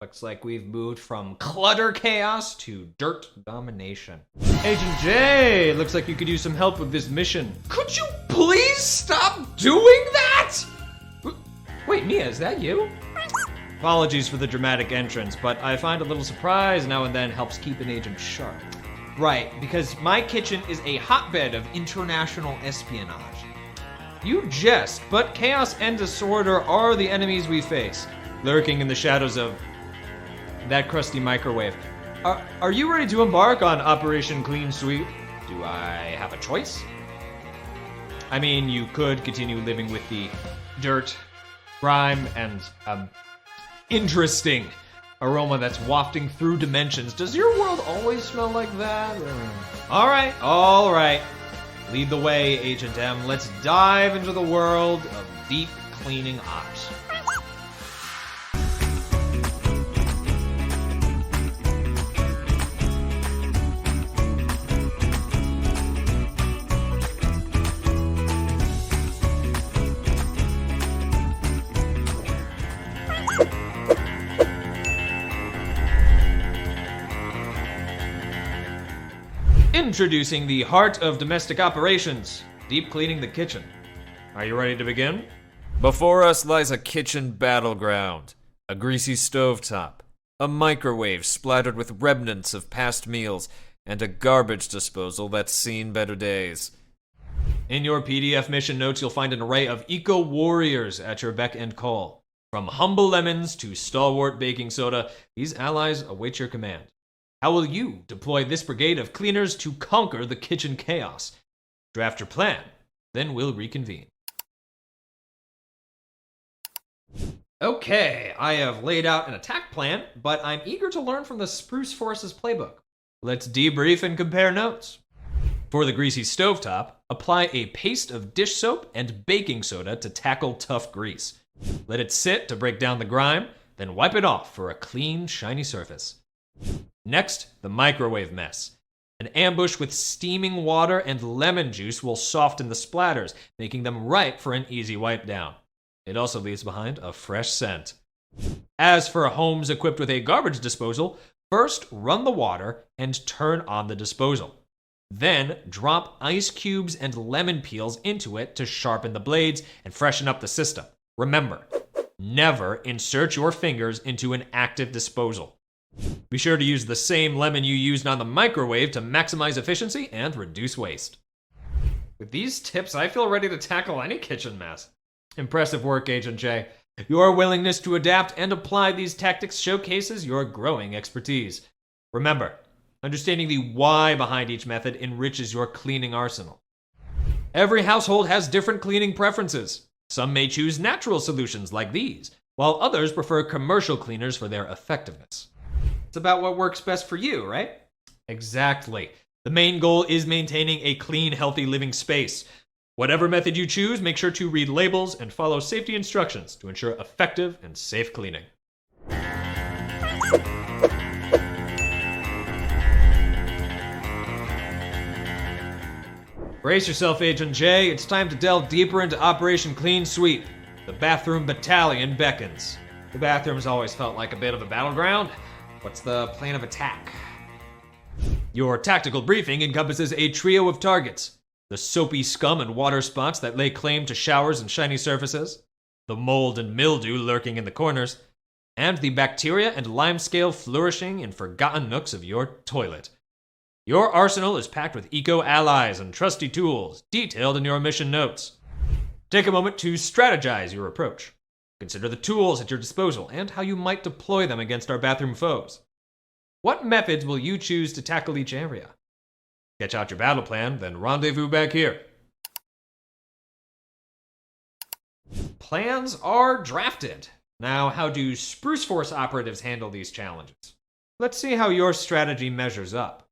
Looks like we've moved from clutter chaos to dirt domination. Agent J, looks like you could use some help with this mission. Could you please stop doing that? Wait, Mia, is that you? Apologies for the dramatic entrance, but I find a little surprise now and then helps keep an agent sharp. Right, because my kitchen is a hotbed of international espionage. You jest, but chaos and disorder are the enemies we face, lurking in the shadows of that crusty microwave. Are you ready to embark on Operation Clean Sweep? Do I have a choice? I mean, you could continue living with the dirt, grime, and interesting aroma that's wafting through dimensions. Does your world always smell like that? All right. Lead the way, Agent M. Let's dive into the world of deep cleaning ops. Introducing the heart of domestic operations, deep cleaning the kitchen. Are you ready to begin? Before us lies a kitchen battleground, a greasy stovetop, a microwave splattered with remnants of past meals, and a garbage disposal that's seen better days. In your PDF mission notes, you'll find an array of eco-warriors at your beck and call. From humble lemons to stalwart baking soda, these allies await your command. How will you deploy this brigade of cleaners to conquer the kitchen chaos? Draft your plan, then we'll reconvene. Okay, I have laid out an attack plan, but I'm eager to learn from the Spruce Force's playbook. Let's debrief and compare notes. For the greasy stovetop, apply a paste of dish soap and baking soda to tackle tough grease. Let it sit to break down the grime, then wipe it off for a clean, shiny surface. Next, the microwave mess. An ambush with steaming water and lemon juice will soften the splatters, making them ripe for an easy wipe down. It also leaves behind a fresh scent. As for homes equipped with a garbage disposal, first run the water and turn on the disposal. Then drop ice cubes and lemon peels into it to sharpen the blades and freshen up the system. Remember, never insert your fingers into an active disposal. Be sure to use the same lemon you used on the microwave to maximize efficiency and reduce waste. With these tips, I feel ready to tackle any kitchen mess. Impressive work, Agent J. Your willingness to adapt and apply these tactics showcases your growing expertise. Remember, understanding the why behind each method enriches your cleaning arsenal. Every household has different cleaning preferences. Some may choose natural solutions like these, while others prefer commercial cleaners for their effectiveness. It's about what works best for you, right? Exactly. The main goal is maintaining a clean, healthy living space. Whatever method you choose, make sure to read labels and follow safety instructions to ensure effective and safe cleaning. Brace yourself, Agent J. It's time to delve deeper into Operation Clean Sweep. The Bathroom Battalion beckons. The bathroom's always felt like a bit of a battleground. What's the plan of attack? Your tactical briefing encompasses a trio of targets: the soapy scum and water spots that lay claim to showers and shiny surfaces, the mold and mildew lurking in the corners, and the bacteria and limescale flourishing in forgotten nooks of your toilet. Your arsenal is packed with eco-allies and trusty tools, detailed in your mission notes. Take a moment to strategize your approach. Consider the tools at your disposal and how you might deploy them against our bathroom foes. What methods will you choose to tackle each area? Sketch out your battle plan, then rendezvous back here. Plans are drafted. Now, how do Spruce Force operatives handle these challenges? Let's see how your strategy measures up.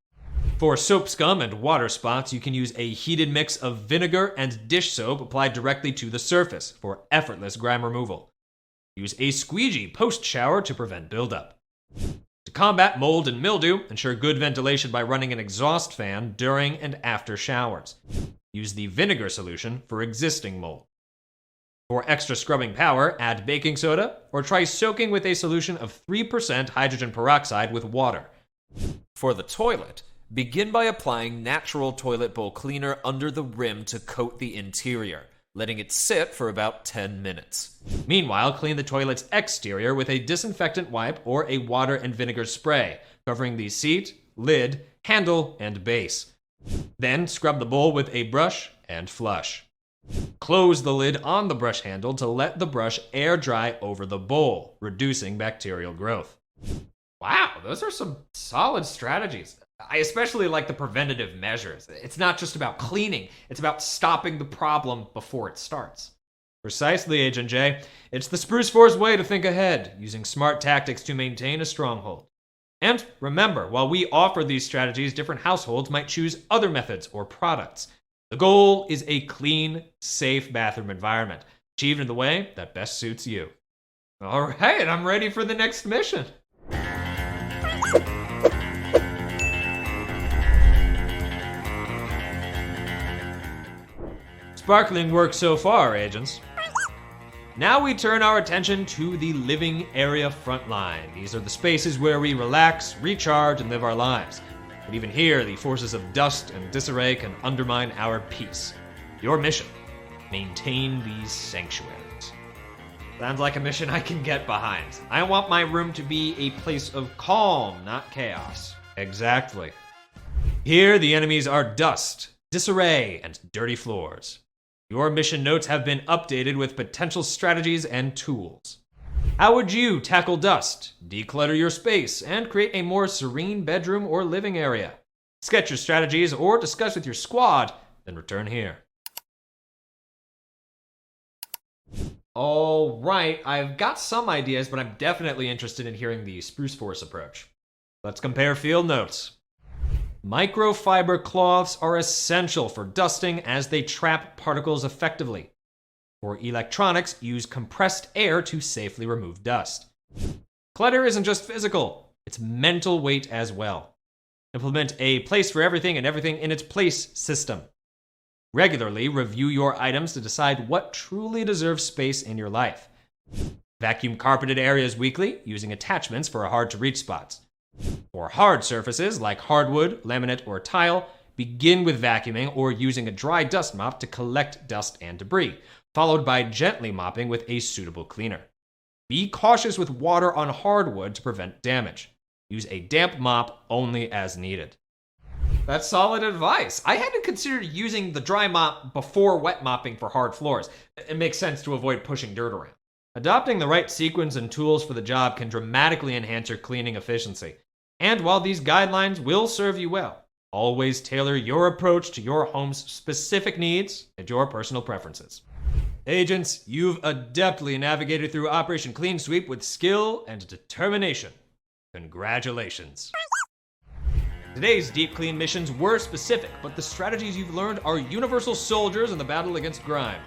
For soap scum and water spots, you can use a heated mix of vinegar and dish soap applied directly to the surface for effortless grime removal. Use a squeegee post-shower to prevent buildup. To combat mold and mildew, ensure good ventilation by running an exhaust fan during and after showers. Use the vinegar solution for existing mold. For extra scrubbing power, add baking soda, or try soaking with a solution of 3% hydrogen peroxide with water. For the toilet, begin by applying natural toilet bowl cleaner under the rim to coat the interior, letting it sit for about 10 minutes. Meanwhile, clean the toilet's exterior with a disinfectant wipe or a water and vinegar spray, covering the seat, lid, handle, and base. Then scrub the bowl with a brush and flush. Close the lid on the brush handle to let the brush air dry over the bowl, reducing bacterial growth. Wow, those are some solid strategies. I especially like the preventative measures. It's not just about cleaning, it's about stopping the problem before it starts. Precisely, Agent J. It's the Spruce Force way to think ahead, using smart tactics to maintain a stronghold. And remember, while we offer these strategies, different households might choose other methods or products. The goal is a clean, safe bathroom environment, achieved in the way that best suits you. All right, I'm ready for the next mission. Sparkling work so far, agents. Now we turn our attention to the living area frontline. These are the spaces where we relax, recharge, and live our lives. But even here, the forces of dust and disarray can undermine our peace. Your mission: maintain these sanctuaries. Sounds like a mission I can get behind. I want my room to be a place of calm, not chaos. Exactly. Here, the enemies are dust, disarray, and dirty floors. Your mission notes have been updated with potential strategies and tools. How would you tackle dust, declutter your space, and create a more serene bedroom or living area? Sketch your strategies or discuss with your squad, then return here. All right, I've got some ideas, but I'm definitely interested in hearing the Spruce Force approach. Let's compare field notes. Microfiber cloths are essential for dusting as they trap particles effectively. For electronics, use compressed air to safely remove dust. Clutter isn't just physical, it's mental weight as well. Implement a place for everything and everything in its place system. Regularly review your items to decide what truly deserves space in your life. Vacuum carpeted areas weekly, using attachments for hard-to-reach spots. For hard surfaces like hardwood, laminate, or tile, begin with vacuuming or using a dry dust mop to collect dust and debris, followed by gently mopping with a suitable cleaner. Be cautious with water on hardwood to prevent damage. Use a damp mop only as needed. That's solid advice. I hadn't considered using the dry mop before wet mopping for hard floors. It makes sense to avoid pushing dirt around. Adopting the right sequence and tools for the job can dramatically enhance your cleaning efficiency. And while these guidelines will serve you well, always tailor your approach to your home's specific needs and your personal preferences. Agents, you've adeptly navigated through Operation Clean Sweep with skill and determination. Congratulations. Today's deep clean missions were specific, but the strategies you've learned are universal soldiers in the battle against grime.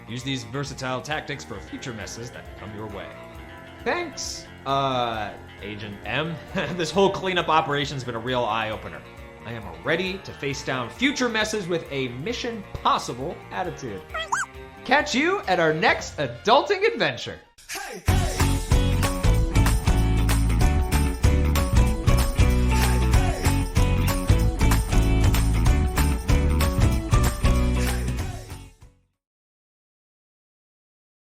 Use these versatile tactics for future messes that come your way. Thanks, Agent M. This whole cleanup operation's been a real eye-opener. I am ready to face down future messes with a mission possible attitude. Catch you at our next adulting adventure.